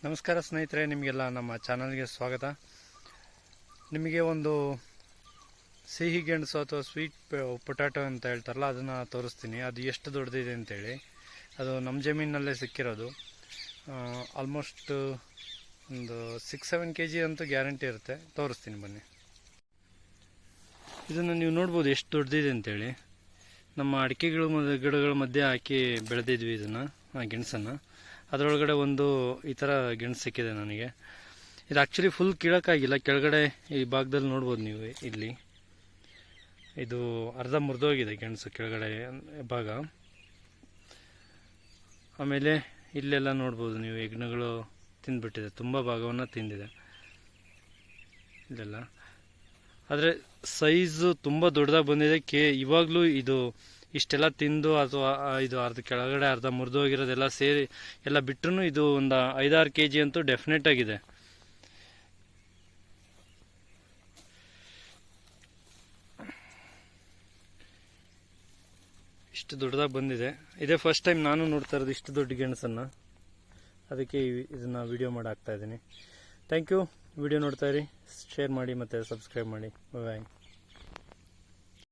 ನಮಸ್ಕಾರ ಸ್ನೇಹಿತರೆ, ನಿಮಗೆಲ್ಲ ನಮ್ಮ ಚಾನಲ್ಗೆ ಸ್ವಾಗತ. ನಿಮಗೆ ಒಂದು ಸಿಹಿ ಗೆಣಸು ಅಥವಾ ಸ್ವೀಟ್ ಪೊಟ್ಯಾಟೊ ಅಂತ ಹೇಳ್ತಾರಲ್ಲ, ಅದನ್ನು ತೋರಿಸ್ತೀನಿ. ಅದು ಎಷ್ಟು ದೊಡ್ಡದಿದೆ ಅಂತೇಳಿ. ಅದು ನಮ್ಮ ಜಮೀನಲ್ಲೇ ಸಿಕ್ಕಿರೋದು. ಆಲ್ಮೋಸ್ಟ್ ಒಂದು 6-7 kg ಅಂತೂ ಗ್ಯಾರಂಟಿ ಇರುತ್ತೆ. ತೋರಿಸ್ತೀನಿ ಬನ್ನಿ. ಇದನ್ನು ನೀವು ನೋಡ್ಬೋದು ಎಷ್ಟು ದೊಡ್ಡದಿದೆ ಅಂತೇಳಿ. ನಮ್ಮ ಗಿಡಗಳ ಮಧ್ಯೆ ಹಾಕಿ ಬೆಳೆದಿದ್ವಿ ಇದನ್ನು, ಗೆಣಸನ್ನು. ಅದರೊಳಗಡೆ ಒಂದು ಈ ಥರ ಗೆಣಸು ಸಿಕ್ಕಿದೆ ನನಗೆ. ಇದು ಆ್ಯಕ್ಚುಲಿ ಫುಲ್ ಕೀಳಕ್ಕಾಗಿಲ್ಲ. ಕೆಳಗಡೆ ಈ ಭಾಗದಲ್ಲಿ ನೋಡ್ಬೋದು ನೀವು, ಇಲ್ಲಿ ಇದು ಅರ್ಧ ಮುರಿದೋಗಿದೆ ಗೆಣಸು, ಕೆಳಗಡೆ ಭಾಗ. ಆಮೇಲೆ ಇಲ್ಲೆಲ್ಲ ನೋಡ್ಬೋದು ನೀವು, ಹೆಗ್ಣಗಳು ತಿಂದ್ಬಿಟ್ಟಿದೆ, ತುಂಬ ಭಾಗವನ್ನು ತಿಂದಿದೆ ಇಲ್ಲೆಲ್ಲ. ಆದರೆ ಸೈಜು ತುಂಬ ದೊಡ್ಡದಾಗಿ ಬಂದಿದೆ. ಇವಾಗಲೂ ಇದು ಇಷ್ಟೆಲ್ಲ ತಿಂದು ಅಥವಾ ಇದು ಕೆಳಗಡೆ ಅರ್ಧ ಮುರಿದೋಗಿರೋದೆಲ್ಲ ಸೇರಿ ಎಲ್ಲ ಬಿಟ್ಟರು ಇದು ಒಂದು 5-6 kg ಅಂತೂ ಡೆಫಿನೆಟ್ ಆಗಿದೆ. ಇಷ್ಟು ದೊಡ್ಡದಾಗಿ ಬಂದಿದೆ. ಇದೇ ಫಸ್ಟ್ ಟೈಮ್ ನಾನು ನೋಡ್ತಾ ಇರೋದು ಇಷ್ಟು ದೊಡ್ಡ ಗೆಣಸನ್ನು. ಅದಕ್ಕೆ ಇದನ್ನು ವಿಡಿಯೋ ಮಾಡಿ ಹಾಕ್ತಾ ಇದ್ದೀನಿ. Thank you. ವಿಡಿಯೋ ನೋಡ್ತಾ ಇರಿ, ಶೇರ್ ಮಾಡಿ ಮತ್ತು ಸಬ್ಸ್ಕ್ರೈಬ್ ಮಾಡಿ. ಬಾಯ್.